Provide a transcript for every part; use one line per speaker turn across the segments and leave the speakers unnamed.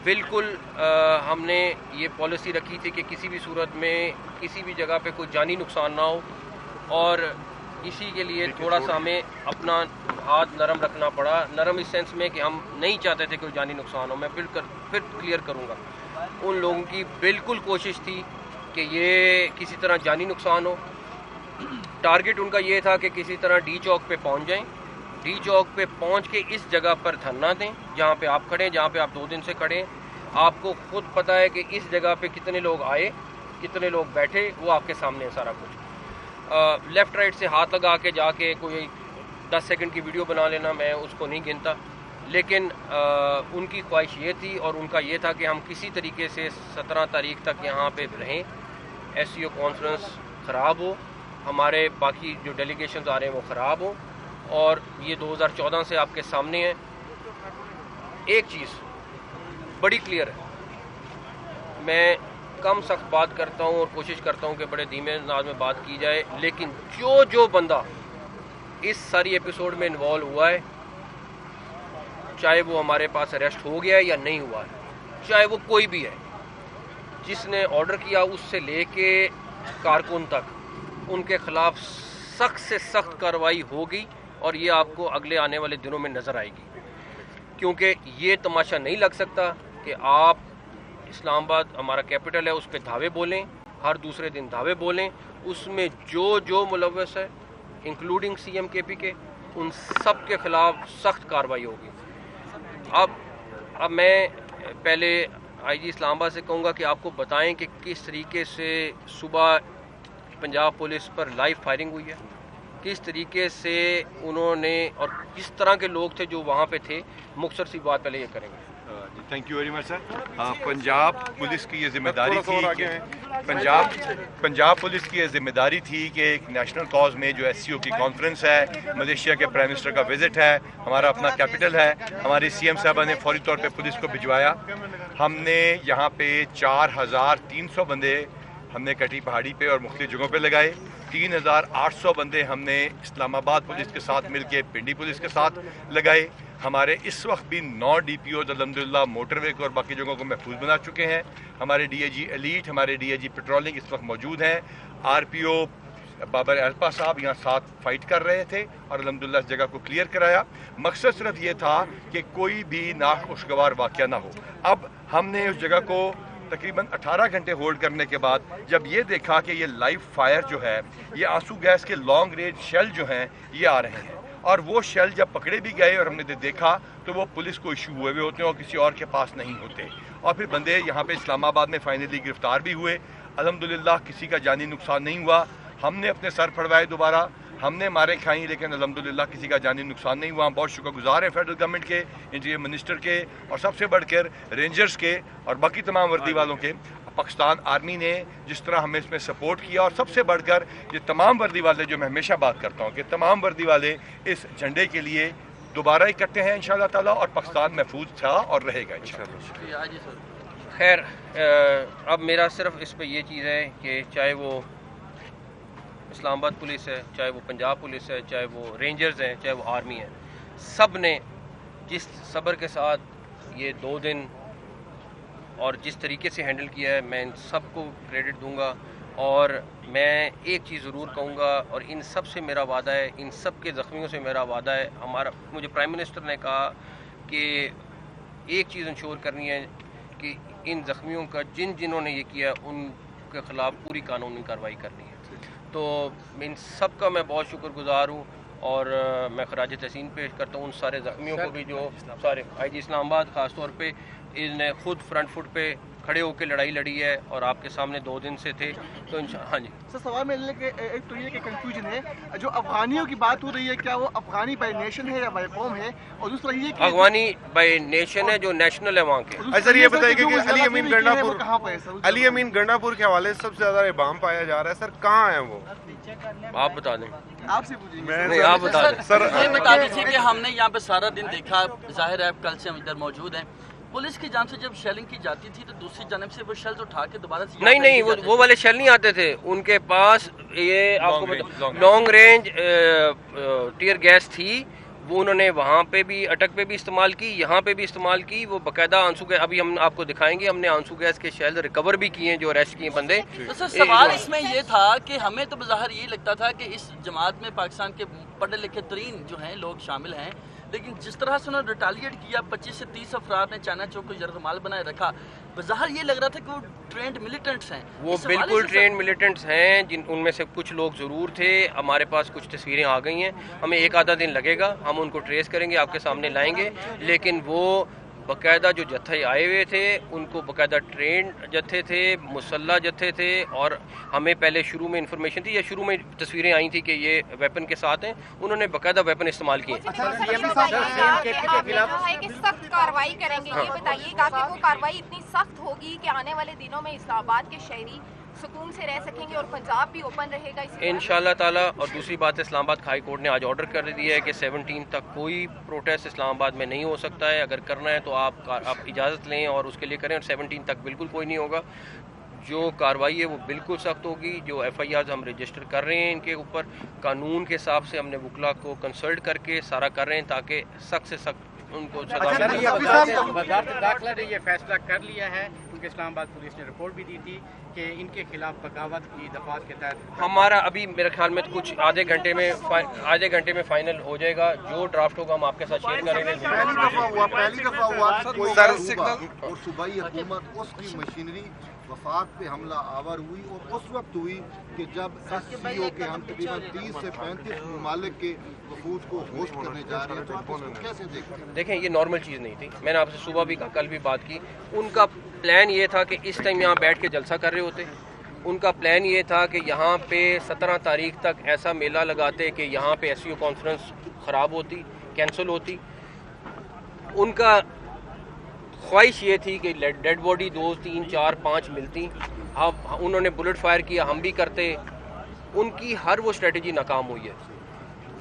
بالکل ہم نے یہ پالیسی رکھی تھی کہ کسی بھی صورت میں کسی بھی جگہ پہ کوئی جانی نقصان نہ ہو، اور اسی کے لیے تھوڑا سا ہمیں اپنا ہاتھ نرم رکھنا پڑا. نرم اس سینس میں کہ ہم نہیں چاہتے تھے کوئی جانی نقصان ہو. میں پھر کلیئر کروں گا، ان لوگوں کی بالکل کوشش تھی کہ یہ کسی طرح جانی نقصان ہو. ٹارگٹ ان کا یہ تھا کہ کسی طرح ڈی چوک پہ پہنچ جائیں، ڈی چوک پہ پہنچ کے اس جگہ پر دھرنا دیں جہاں پہ آپ کھڑے ہیں، جہاں پہ آپ 2 دن سے کھڑے ہیں. آپ کو خود پتہ ہے کہ اس جگہ پہ کتنے لوگ آئے، کتنے لوگ بیٹھے، وہ آپ کے سامنے ہے سارا کچھ. لیفٹ رائٹ سے ہاتھ لگا کے جا کے کوئی 10 سیکنڈ کی ویڈیو بنا لینا، میں اس کو نہیں گنتا، لیکن ان کی خواہش یہ تھی اور ان کا یہ تھا کہ ہم کسی طریقے سے 17 تاریخ تک یہاں پہ رہیں. ایس سی او کانفرنس خراب ہو، ہمارے باقی جو ڈیلیگیشنز آ رہے ہیں وہ خراب ہوں، اور یہ 2014 سے آپ کے سامنے ہے. ایک چیز بڑی کلیئر ہے، میں کم سخت بات کرتا ہوں اور کوشش کرتا ہوں کہ بڑے دھیمے انداز میں بات کی جائے، لیکن جو بندہ اس ساری ایپیسوڈ میں انوالو ہوا ہے، چاہے وہ ہمارے پاس اریسٹ ہو گیا ہے یا نہیں ہوا ہے، چاہے وہ کوئی بھی ہے، جس نے آرڈر کیا اس سے لے کے کارکن تک، ان کے خلاف سخت سے سخت کارروائی ہوگی، اور یہ آپ کو اگلے آنے والے دنوں میں نظر آئے گی. کیونکہ یہ تماشا نہیں لگ سکتا کہ آپ اسلام آباد ہمارا کیپٹل ہے، اس پہ دھاوے بولیں، ہر دوسرے دن دھاوے بولیں، اس میں جو ملوث ہے انکلوڈنگ سی ایم کے پی کے، ان سب کے خلاف سخت کارروائی ہوگی. اب میں پہلے آئی جی اسلام آباد سے کہوں گا کہ آپ کو بتائیں کہ کس طریقے سے صبح پنجاب پولیس پر لائیو فائرنگ ہوئی ہے، کس طریقے سے انہوں نے، اور کس طرح کے لوگ تھے جو وہاں پہ تھے. مختصر سی بات پہلے یہ کریں گے.
Thank you very much sir. Punjab police کی یہ ذمہ داری تھی کہ پنجاب پولیس کی یہ ذمہ داری تھی کہ ایک نیشنل کاز میں جو ایس سی او کی کانفرنس ہے، ملیشیا کے پرائم منسٹر کا وزٹ ہے، ہمارا اپنا کیپٹل ہے، ہماری سی ایم صاحبہ نے فوری طور پہ پولیس کو بھجوایا. ہم نے یہاں پہ 4300 بندے ہم نے کٹی پہاڑی پہ اور مختلف جگہوں پہ لگائے. 3800 بندے ہم نے اسلام آباد پولیس کے ساتھ مل کے پنڈی پولیس کے ساتھ لگائے. ہمارے اس وقت بھی 9 ڈی پی اوز الحمدللہ موٹر وے کو اور باقی جگہوں کو محفوظ بنا چکے ہیں. ہمارے ڈی اے جی ایلیٹ، ہمارے ڈی اے جی پیٹرولنگ اس وقت موجود ہیں. آر پی او بابر الپا صاحب یہاں ساتھ فائٹ کر رہے تھے اور الحمدللہ اس جگہ کو کلیئر کرایا. مقصد صرف یہ تھا کہ کوئی بھی ناخوشگوار واقعہ نہ ہو. اب ہم نے اس جگہ کو تقریباً 18 گھنٹے ہولڈ کرنے کے بعد جب یہ دیکھا کہ یہ لائیو فائر جو ہے، یہ آنسو گیس کے لانگ رینج شیل جو ہیں یہ آ رہے ہیں، اور وہ شیل جب پکڑے بھی گئے اور ہم نے دیکھا تو وہ پولیس کو ایشو ہوئے ہوتے ہیں اور کسی اور کے پاس نہیں ہوتے. اور پھر بندے یہاں پہ اسلام آباد میں فائنلی گرفتار بھی ہوئے. الحمدللہ کسی کا جانی نقصان نہیں ہوا. ہم نے اپنے سر پھڑوائے دوبارہ، ہم نے مارے کھائیں، لیکن الحمدللہ کسی کا جانی نقصان نہیں ہوا. ہم بہت شکر گزار ہیں فیڈرل گورنمنٹ کے، انٹیریئر منسٹر کے، اور سب سے بڑھ کر رینجرز کے اور باقی تمام وردی والوں کے. پاکستان آرمی نے جس طرح ہمیں اس میں سپورٹ کیا، اور سب سے بڑھ کر یہ تمام وردی والے، جو میں ہمیشہ بات کرتا ہوں کہ تمام وردی والے اس جھنڈے کے لیے دوبارہ اکٹھے ہیں انشاءاللہ تعالیٰ، اور پاکستان محفوظ تھا اور رہے گا انشاءاللہ.
خیر، اب میرا صرف اس پہ یہ چیز ہے کہ چاہے وہ اسلام آباد پولیس ہے، چاہے وہ پنجاب پولیس ہے، چاہے وہ رینجرز ہیں، چاہے وہ آرمی ہے، سب نے جس صبر کے ساتھ یہ 2 دن اور جس طریقے سے ہینڈل کیا ہے، میں ان سب کو کریڈٹ دوں گا. اور میں ایک چیز ضرور کہوں گا، اور ان سب سے میرا وعدہ ہے، ان سب کے زخمیوں سے میرا وعدہ ہے. مجھے پرائم منسٹر نے کہا کہ ایک چیز انشور کرنی ہے کہ ان زخمیوں کا جنہوں نے یہ کیا ان کے خلاف پوری قانونی کارروائی کرنی ہے. تو ان سب کا میں بہت شکر گزار ہوں، اور میں خراج تحسین پیش کرتا ہوں ان سارے زخمیوں کو بھی، جو سارے آئی جی اسلام آباد خاص طور پہ ان نے خود فرنٹ فٹ پہ کھڑے ہو کے لڑائی لڑی ہے، اور آپ کے سامنے 2 دن سے تھے. تو ہاں جی
سر، سوال میں ایک تو یہ کہ کنفیوژن ہے، جو افغانیوں کی بات ہو رہی ہے، کیا وہ افغانی بائی نیشن ہے یا بائی قوم ہے؟ اور دوسرا یہ کہ
افغانی بائی نیشن ہے، جو نیشنل ہے وہاں کے.
سر یہ بتائیے کہ
کہاں پہ ہے سر؟
علی امین گنڈا پور کے حوالے سے سب سے زیادہ ابہام پایا جا رہا ہے، سر کہاں ہیں وہ؟
آپ بتا دیں.
آپ سے پوچھیں گے.
نہیں، آپ بتا دیں.
سر یہ بتا دیجیے کہ ہم نے یہاں پہ سارا دن دیکھا، ظاہر ہے کل سے ہم ادھر موجود ہیں. پولیس کی جانب سے جب شیلنگ کی جاتی تھی تو دوسری جانب سے وہ شیلز اٹھا کے دوبارہ سے
نہیں وہ والے شیل نہیں آتے تھے ان کے پاس. یہ آپ کو لانگ رینج ٹیئر گیس تھی، वो उन्होंने वहाँ पे भी अटक पे भी इस्तेमाल की, यहाँ पे भी इस्तेमाल की। वो बाकायदा आंसू गैस, अभी हम आपको दिखाएंगे, हमने आंसू गैस के शेल रिकवर भी किए हैं जो अरेस्ट किए बंदे।
तो सर सवाल इसमें ये था कि हमें तो बज़ाहिर ये लगता था कि इस जमात में पाकिस्तान के पढ़े लिखे तरीन जो हैं लोग शामिल हैं, लेकिन जिस तरह से उन्होंने रिटालिएट किया, 25 से 30 अफराद ने चाइना चौक को यरगमाल बनाए रखा, बज़ाहिर ये लग रहा था कि वो ट्रेंड मिलिटेंट्स हैं।
वो बिल्कुल ट्रेंड मिलिटेंट्स हैं, जिन उनमें से कुछ लोग ज़रूर थे। हमारे पास कुछ तस्वीरें आ गई हैं, हमें एक आधा दिन लगेगा, हम उनको ट्रेस करेंगे, आपके सामने लाएंगे। लेकिन वो बाकायदा जो जत्थे आए हुए थे, उनको बाकायदा ट्रेंड जत्थे थे, मुसल्ला जत्थे थे। और हमें पहले शुरू में इंफॉर्मेशन थी या शुरू में तस्वीरें आई थी कि ये वेपन के साथ हैं, उन्होंने बाकायदा वेपन इस्तेमाल किए।
सख्त कार्रवाई करेंगे, ये बताइएगा कि वो कार्रवाई इतनी सख्त होगी कि आने वाले दिनों में इस्लामाबाद के शहरी सुकून से रह सकेंगे और पंजाब भी ओपन रहेगा
इंशाअल्लाह ताला। और दूसरी बात, इस्लामाबाद हाई कोर्ट ने आज ऑर्डर कर दिया है कि 17 तक कोई प्रोटेस्ट इस्लामाबाद में नहीं हो सकता है। अगर करना है तो आप इजाज़त लें और उसके लिए करें, और 17 तक बिल्कुल कोई नहीं होगा। जो कार्रवाई है वो बिल्कुल सख्त होगी। जो FIRs हम रजिस्टर कर रहे हैं इनके ऊपर, कानून के हिसाब से हमने वकला को कंसल्ट करके सारा कर रहे हैं ताकि सख्त से सख्त उनको सजा मिले।
वज़ारत दाखिला ने ये फैसला कर लिया है, क्योंकि इस्लामाबाद पुलिस ने रिपोर्ट भी दी थी कि इनके खिलाफ बगावत की दफात के तहत
हमारा अभी मेरे ख्याल में कुछ आधे घंटे में फाइनल हो जाएगा। जो ड्राफ्ट होगा हम आपके साथ शेयर करेंगे।
पहली दफा हुआ और सूबाई हुकूमत उसकी मशीनरी वफाक पे हमला आवर हुई, और उस वक्त हुई कि जब SCO के हम तकरीबन 30 से 35 ममालिक के वफूद को होस्ट करने जा रहे हैं, तो आप उसको कैसे देखते हैं?
देखें, ये नॉर्मल चीज़ नहीं थी। मैंने आपसे सुबह भी कल भी बात की। उनका प्लान ये था कि इस टाइम यहाँ बैठ के जलसा कर रहे होते। उनका प्लान ये था कि यहाँ पे 17 तारीख तक ऐसा मेला लगाते कि यहाँ पे SCO कॉन्फ्रेंस ख़राब होती, कैंसिल होती। उनका ख्वाहिश ये थी कि डेड बॉडी 2, 3, 4, 5 मिलती। अब उन्होंने बुलेट फायर किया, हम भी करते। उनकी हर वो स्ट्रेटजी नाकाम हुई है।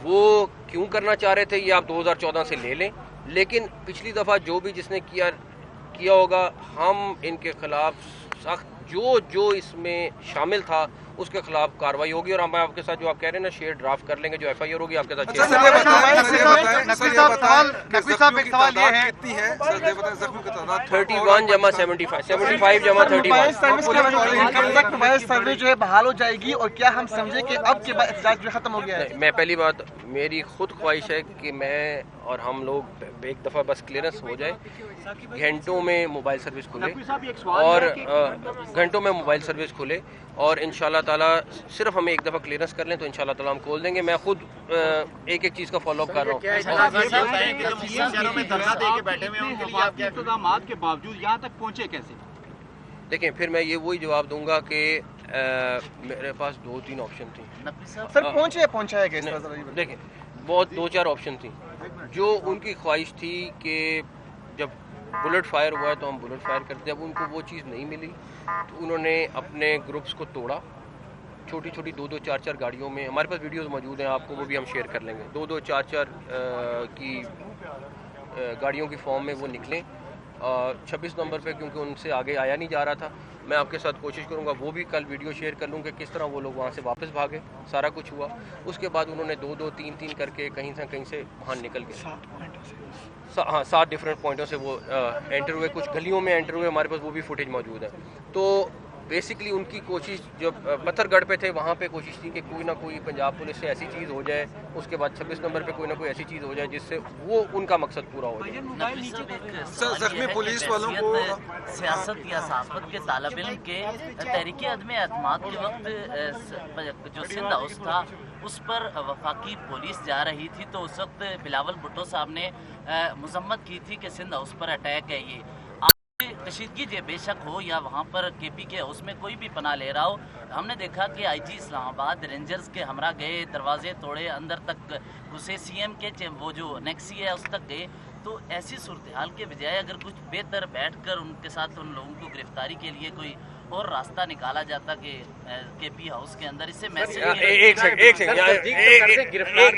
वो क्यों करना चाह रहे थे ये आप 2014 से ले लें, लेकिन पिछली दफ़ा जो भी जिसने किया होगा, हम इनके खिलाफ सख्त जो इसमें शामिल था उसके खिलाफ कार्रवाई होगी। और हम आपके साथ जो आप कह रहे हैं ना, शेयर ड्राफ्ट कर लेंगे, जो FIR होगी आपके साथ शेयर। 31 जमा 75 जमा 31
सर्वे जो है बहाल हो जाएगी, और क्या हम समझे कि अब के बाद एहतजाज जो खत्म हो गया है?
मैं पहली बात, मेरी खुद ख्वाहिश है कि मैं और हम लोग एक दफ़ा बस क्लियरेंस हो जाए, घंटों में मोबाइल सर्विस खुले, और घंटों में मोबाइल सर्विस खुले, और इंशाल्लाह ताला सिर्फ हमें एक दफ़ा क्लियरेंस कर लें तो इंशाल्लाह ताला हम खोल देंगे। मैं खुद एक चीज़ का फॉलो अप कर रहा हूँ।
के बावजूद यहाँ तक पहुँचे कैसे?
देखें, फिर मैं ये वही जवाब दूंगा कि मेरे पास 2-3 ऑप्शन थी।
सर पहुँचाया गया?
देखें, बहुत 2-4 ऑप्शन थी। जो उनकी ख्वाहिश थी कि जब बुलेट फायर हुआ है तो हम बुलेट फायर करते। जब उनको वो चीज़ नहीं मिली तो उन्होंने अपने ग्रुप्स को तोड़ा। छोटी छोटी 2-2, 4-4 गाड़ियों में, हमारे पास वीडियोस मौजूद हैं, आपको वो भी हम शेयर कर लेंगे। 2-2, 4-4 की गाड़ियों की फॉर्म में वो निकलें 26 नंबर पे, क्योंकि उनसे आगे आया नहीं जा रहा था। मैं आपके साथ कोशिश करूंगा, वो भी कल वीडियो शेयर कर लूँ कि किस तरह वो लोग वहाँ से वापस भागे। सारा कुछ हुआ। उसके बाद उन्होंने 2-2, 3-3 करके कहीं से वहाँ निकल गए। 7 डिफरेंट पॉइंटों से वो एंटर हुए, कुछ गलियों में एंटर हुए, हमारे पास वो भी फुटेज मौजूद है। तो बेसिकली उनकी कोशिश, जब पत्थरगढ़ पे थे वहाँ पे कोशिश थी कि कोई ना कोई पंजाब पुलिस से ऐसी चीज़ हो जाए, उसके बाद 26 नंबर पे कोई ना कोई ऐसी चीज़ हो जाए जिससे वो उनका मकसद पूरा हो जाए।
जख्मी पुलिस वालों को
सियासत या सासवत के तालब इल्म के तहरीक अदम एतमाद के वक्त जो सिंध हाउस था उस पर वफाकी पुलिस जा रही थी, तो उस वक्त बिलावल भुट्टो साहब ने मजम्मत की थी कि सिंध हाउस पर अटैक है। ये कशीदगी जो बेशक हो या वहाँ पर KP के हाउस में कोई भी पनाह ले रहा हो, हमने देखा कि IG इस्लामाबाद रेंजर्स के हमरा गए, दरवाजे तोड़े, अंदर तक घुसे, CM के वो जो नेक्सी है उस तक गए। तो ऐसी सूरत हाल के बजाय अगर कुछ बेहतर बैठकर उनके साथ उन लोगों को गिरफ्तारी के लिए कोई और रास्ता निकाला जाता कि KP हाउस के अंदर, इससे मैसेज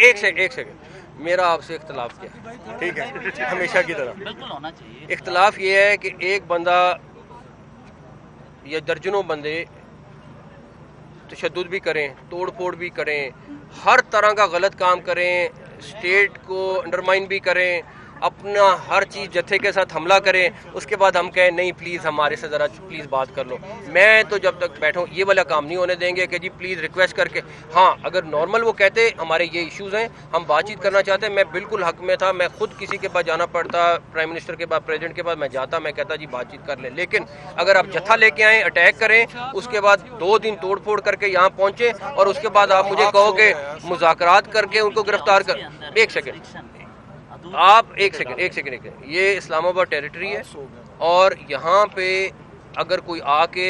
एक सेकंड मेरा आपसे इख्तलाफ क्या है? ठीक है, हमेशा की तरह
बिल्कुल होना चाहिए।
इख्तलाफ ये है कि एक बंदा या दर्जनों बंदे तशद्दुद भी करें, तोड़ फोड़ भी करें, हर तरह का गलत काम करें, स्टेट को अंडरमाइन भी करें, अपना हर चीज़ जत्थे के साथ हमला करें, उसके बाद हम कहें नहीं प्लीज़ हमारे से ज़रा प्लीज़ बात कर लो। मैं तो जब तक बैठूं ये वाला काम नहीं होने देंगे कि जी प्लीज़ रिक्वेस्ट करके, हाँ अगर नॉर्मल वो कहते हमारे ये इश्यूज़ हैं, हम बातचीत करना चाहते हैं, मैं बिल्कुल हक में था, मैं खुद किसी के पास जाना पड़ता, प्राइम मिनिस्टर के पास, प्रेसिडेंट के पास मैं जाता, मैं कहता जी बातचीत कर लें। लेकिन अगर आप जत्था लेके आएँ, अटैक करें, उसके बाद 2 दिन तोड़ फोड़ करके यहाँ पहुँचे और उसके बाद आप मुझे कहो कि मुज़ाकरात करके उनको गिरफ्तार कर, एक सेकेंड आप एक सेकंड, ये इस्लामाबाद टेरिटरी है और यहाँ पे अगर कोई आके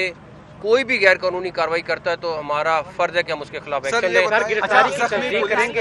कोई भी गैर कानूनी कार्रवाई करता है तो हमारा फर्ज है कि हम उसके खिलाफ एक्शन लें।